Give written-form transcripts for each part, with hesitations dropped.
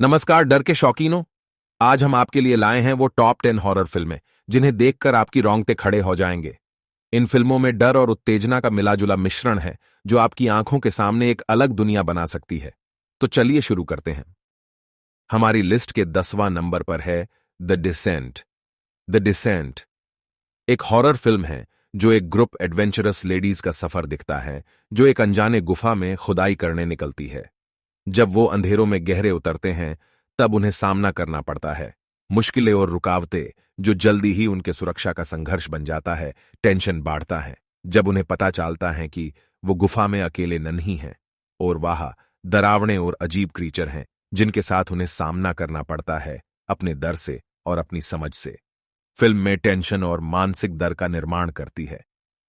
नमस्कार डर के शौकीनों। आज हम आपके लिए लाए हैं वो टॉप 10 हॉरर फिल्में जिन्हें देखकर आपकी रोंगटे खड़े हो जाएंगे। इन फिल्मों में डर और उत्तेजना का मिलाजुला मिश्रण है जो आपकी आंखों के सामने एक अलग दुनिया बना सकती है। तो चलिए शुरू करते हैं। हमारी लिस्ट के 10वां नंबर पर है द डिसेंट। द डिसेंट एक हॉरर फिल्म है जो एक ग्रुप एडवेंचरस लेडीज का सफर दिखता है जो एक अनजाने गुफा में खुदाई करने निकलती है। जब वो अंधेरों में गहरे उतरते हैं तब उन्हें सामना करना पड़ता है मुश्किलें और रुकावटें जो जल्दी ही उनके सुरक्षा का संघर्ष बन जाता है। टेंशन बढ़ता है जब उन्हें पता चलता है कि वो गुफा में अकेले नहीं हैं और वहां डरावने और अजीब क्रीचर हैं जिनके साथ उन्हें सामना करना पड़ता है अपने डर से और अपनी समझ से। फिल्म में टेंशन और मानसिक डर का निर्माण करती है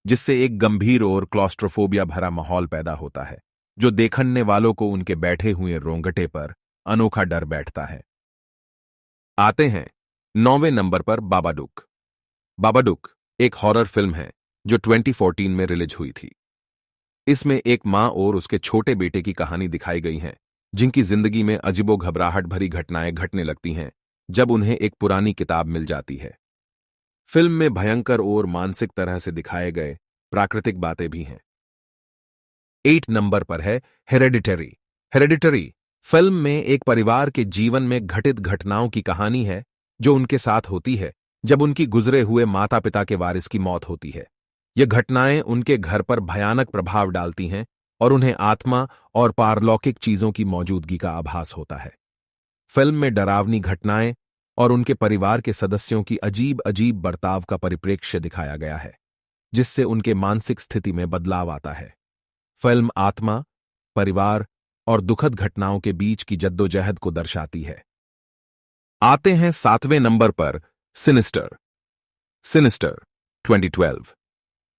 जिससे एक गंभीर और क्लॉस्ट्रोफोबिया भरा माहौल पैदा होता है जो देखने वालों को उनके बैठे हुए रोंगटे पर अनोखा डर बैठता है। आते हैं 9वें नंबर पर बाबाडुक। बाबाडुक एक हॉरर फिल्म है जो 2014 में रिलीज हुई थी। इसमें एक मां और उसके छोटे बेटे की कहानी दिखाई गई है जिनकी जिंदगी में अजीबो घबराहट भरी घटनाएं घटने लगती हैं जब उन्हें एक पुरानी किताब मिल जाती है। फिल्म में भयंकर और मानसिक तरह से दिखाए गए प्राकृतिक बातें भी हैं। 8 नंबर पर है हेरेडिटरी। हेरेडिटरी फिल्म में एक परिवार के जीवन में घटित घटनाओं की कहानी है जो उनके साथ होती है जब उनकी गुजरे हुए माता पिता के वारिस की मौत होती है। ये घटनाएं उनके घर पर भयानक प्रभाव डालती हैं और उन्हें आत्मा और पारलौकिक चीजों की मौजूदगी का आभास होता है। फिल्म में डरावनी घटनाएं और उनके परिवार के सदस्यों की अजीब अजीब बर्ताव का परिप्रेक्ष्य दिखाया गया है जिससे उनके मानसिक स्थिति में बदलाव आता है। फिल्म आत्मा, परिवार और दुखद घटनाओं के बीच की जद्दोजहद को दर्शाती है। आते हैं 7वें नंबर पर सिनिस्टर। सिनिस्टर 2012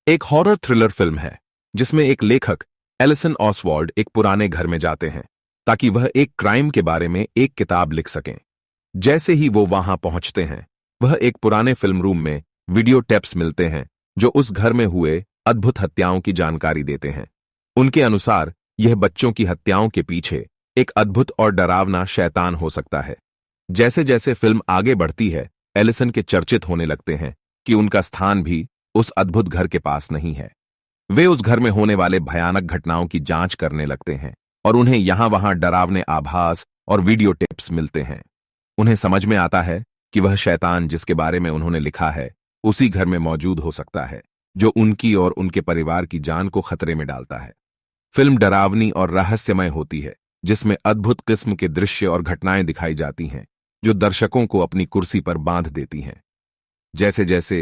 एक हॉरर थ्रिलर फिल्म है जिसमें एक लेखक एलिसन ऑसवाल्ड एक पुराने घर में जाते हैं ताकि वह एक क्राइम के बारे में एक किताब लिख सकें। जैसे ही वो वहां पहुंचते हैं वह एक पुराने फिल्म रूम में वीडियो टेप्स मिलते हैं जो उस घर में हुए अद्भुत हत्याओं की जानकारी देते हैं। उनके अनुसार यह बच्चों की हत्याओं के पीछे एक अद्भुत और डरावना शैतान हो सकता है। जैसे जैसे फिल्म आगे बढ़ती है एलिसन के चर्चित होने लगते हैं कि उनका स्थान भी उस अद्भुत घर के पास नहीं है। वे उस घर में होने वाले भयानक घटनाओं की जांच करने लगते हैं और उन्हें यहां वहां डरावने आभास और वीडियो टेप्स मिलते हैं। उन्हें समझ में आता है कि वह शैतान जिसके बारे में उन्होंने लिखा है उसी घर में मौजूद हो सकता है जो उनकी और उनके परिवार की जान को खतरे में डालता है। फिल्म डरावनी और रहस्यमय होती है जिसमें अद्भुत किस्म के दृश्य और घटनाएं दिखाई जाती हैं जो दर्शकों को अपनी कुर्सी पर बांध देती हैं। जैसे जैसे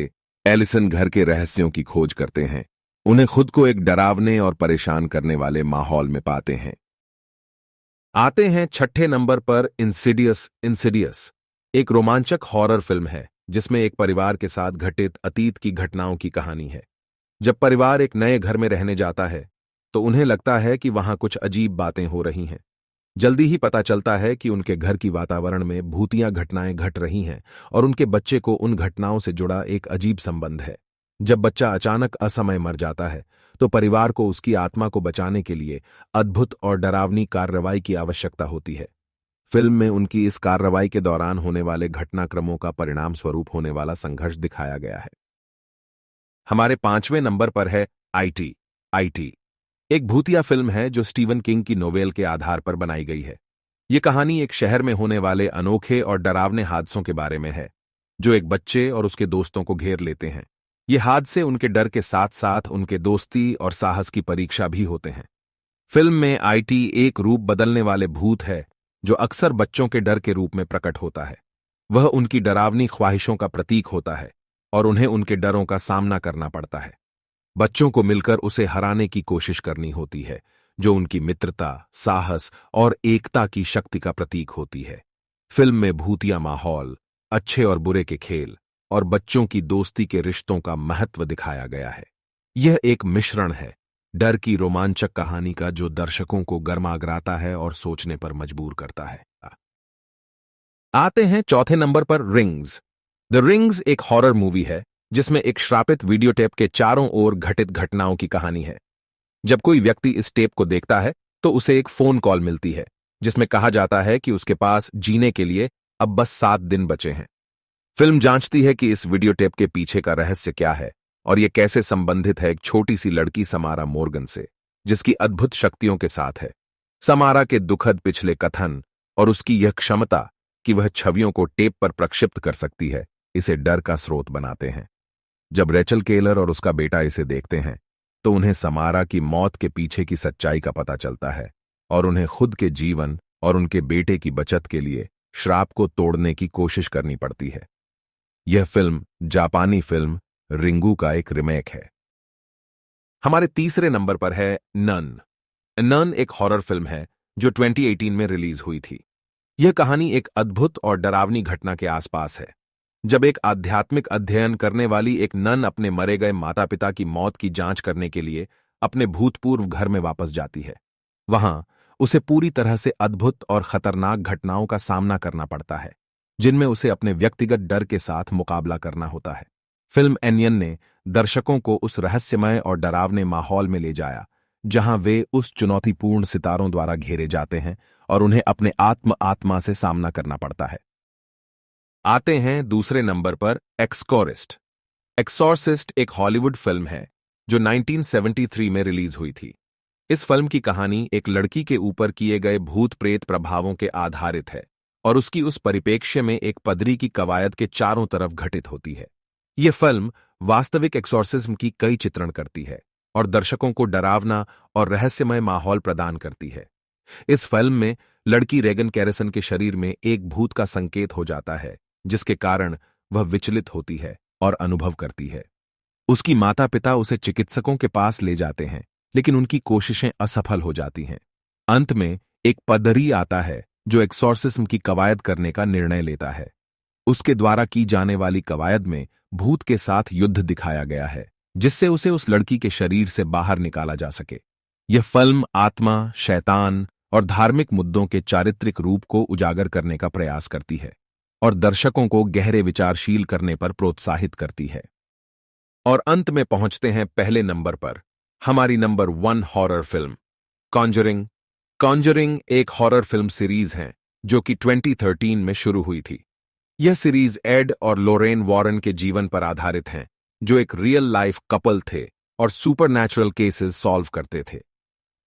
एलिसन घर के रहस्यों की खोज करते हैं उन्हें खुद को एक डरावने और परेशान करने वाले माहौल में पाते हैं। आते हैं 6ठे नंबर पर इंसिडियस। इंसिडियस एक रोमांचक हॉरर फिल्म है जिसमें एक परिवार के साथ घटित अतीत की घटनाओं की कहानी है। जब परिवार एक नए घर में रहने जाता है तो उन्हें लगता है कि वहां कुछ अजीब बातें हो रही हैं। जल्दी ही पता चलता है कि उनके घर की वातावरण में भूतिया घटनाएं घट रही हैं और उनके बच्चे को उन घटनाओं से जुड़ा एक अजीब संबंध है। जब बच्चा अचानक असमय मर जाता है तो परिवार को उसकी आत्मा को बचाने के लिए अद्भुत और डरावनी कार्रवाई की आवश्यकता होती है। फिल्म में उनकी इस कार्रवाई के दौरान होने वाले घटनाक्रमों का परिणाम स्वरूप होने वाला संघर्ष दिखाया गया है। हमारे 5वें नंबर पर है आईटी। आईटी एक भूतिया फिल्म है जो स्टीवन किंग की नोवेल के आधार पर बनाई गई है। ये कहानी एक शहर में होने वाले अनोखे और डरावने हादसों के बारे में है जो एक बच्चे और उसके दोस्तों को घेर लेते हैं। ये हादसे उनके डर के साथ साथ उनके दोस्ती और साहस की परीक्षा भी होते हैं। फिल्म में आईटी एक रूप बदलने वाले भूत है जो अक्सर बच्चों के डर के रूप में प्रकट होता है। वह उनकी डरावनी ख्वाहिशों का प्रतीक होता है और उन्हें उनके डरों का सामना करना पड़ता है। बच्चों को मिलकर उसे हराने की कोशिश करनी होती है जो उनकी मित्रता, साहस और एकता की शक्ति का प्रतीक होती है। फिल्म में भूतिया माहौल, अच्छे और बुरे के खेल और बच्चों की दोस्ती के रिश्तों का महत्व दिखाया गया है। यह एक मिश्रण है डर की रोमांचक कहानी का जो दर्शकों को गर्मागराता है और सोचने पर मजबूर करता है। आते हैं 4थे नंबर पर रिंग्स। द रिंग्स एक हॉरर मूवी है जिसमें एक श्रापित वीडियो टेप के चारों ओर घटित घटनाओं की कहानी है। जब कोई व्यक्ति इस टेप को देखता है तो उसे एक फोन कॉल मिलती है जिसमें कहा जाता है कि उसके पास जीने के लिए अब बस 7 दिन बचे हैं। फिल्म जांचती है कि इस वीडियो टेप के पीछे का रहस्य क्या है और यह कैसे संबंधित है एक छोटी सी लड़की समारा मोर्गन से, जिसकी अद्भुत शक्तियों के साथ है। समारा के दुखद पिछले कथन और उसकी यह क्षमता कि वह छवियों को टेप पर प्रक्षिप्त कर सकती है, इसे डर का स्रोत बनाते हैं। जब रेचल केलर और उसका बेटा इसे देखते हैं तो उन्हें समारा की मौत के पीछे की सच्चाई का पता चलता है और उन्हें खुद के जीवन और उनके बेटे की बचत के लिए श्राप को तोड़ने की कोशिश करनी पड़ती है। यह फिल्म जापानी फिल्म रिंगू का एक रिमेक है। हमारे तीसरे नंबर पर है नन। नन एक हॉरर फिल्म है जो 2018 में रिलीज हुई थी। यह कहानी एक अद्भुत और डरावनी घटना के आसपास है, जब एक आध्यात्मिक अध्ययन करने वाली एक नन अपने मरे गए माता पिता की मौत की जांच करने के लिए अपने भूतपूर्व घर में वापस जाती है। वहां उसे पूरी तरह से अद्भुत और खतरनाक घटनाओं का सामना करना पड़ता है, जिनमें उसे अपने व्यक्तिगत डर के साथ मुकाबला करना होता है। फिल्म एनियन ने दर्शकों को उस रहस्यमय और डरावने माहौल में ले जाया जहां वे उस चुनौतीपूर्ण सितारों द्वारा घेरे जाते हैं और उन्हें अपने आत्मा से सामना करना पड़ता है। आते हैं दूसरे नंबर पर एक्सोरिस्ट। एक्सोर्सिस्ट एक हॉलीवुड फिल्म है जो 1973 में रिलीज हुई थी। इस फिल्म की कहानी एक लड़की के ऊपर किए गए भूत प्रेत प्रभावों के आधारित है और उसकी उस परिप्रेक्ष्य में एक पदरी की कवायद के चारों तरफ घटित होती है। यह फिल्म वास्तविक एक्सोर्सिज्म की कई चित्रण करती है और दर्शकों को डरावना और रहस्यमय माहौल प्रदान करती है। इस फिल्म में लड़की रेगन कैरिसन के शरीर में एक भूत का संकेत हो जाता है, जिसके कारण वह विचलित होती है और अनुभव करती है। उसकी माता पिता उसे चिकित्सकों के पास ले जाते हैं, लेकिन उनकी कोशिशें असफल हो जाती हैं। अंत में एक पदरी आता है जो एक्सोर्सिज्म की कवायद करने का निर्णय लेता है। उसके द्वारा की जाने वाली कवायद में भूत के साथ युद्ध दिखाया गया है, जिससे उसे उस लड़की के शरीर से बाहर निकाला जा सके। यह फिल्म आत्मा, शैतान और धार्मिक मुद्दों के चारित्रिक रूप को उजागर करने का प्रयास करती है और दर्शकों को गहरे विचारशील करने पर प्रोत्साहित करती है। और अंत में पहुंचते हैं पहले नंबर पर, हमारी number 1 horror film Conjuring. Conjuring एक हॉरर फिल्म सीरीज है जो कि 2013 में शुरू हुई थी। यह सीरीज एड और लोरेन वॉरेन के जीवन पर आधारित है, जो एक रियल लाइफ कपल थे और सुपरनैचुरल केसेस सॉल्व करते थे।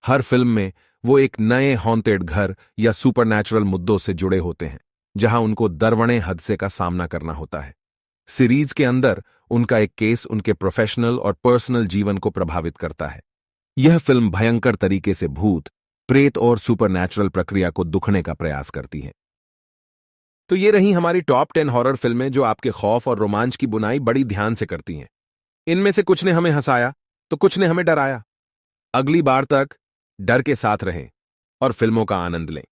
हर फिल्म में वो एक नए हॉन्टेड घर या सुपरनैचुरल मुद्दों से जुड़े होते हैं, जहां उनको दरवणे हादसे का सामना करना होता है। सीरीज के अंदर उनका एक केस उनके प्रोफेशनल और पर्सनल जीवन को प्रभावित करता है। यह फिल्म भयंकर तरीके से भूत, प्रेत और सुपरनैचुरल प्रक्रिया को दुखने का प्रयास करती है। तो ये रही हमारी टॉप 10 हॉरर फिल्में जो आपके खौफ और रोमांच की बुनाई बड़ी ध्यान से करती हैं। इनमें से कुछ ने हमें हंसाया तो कुछ ने हमें डराया। अगली बार तक डर के साथ रहें और फिल्मों का आनंद लें।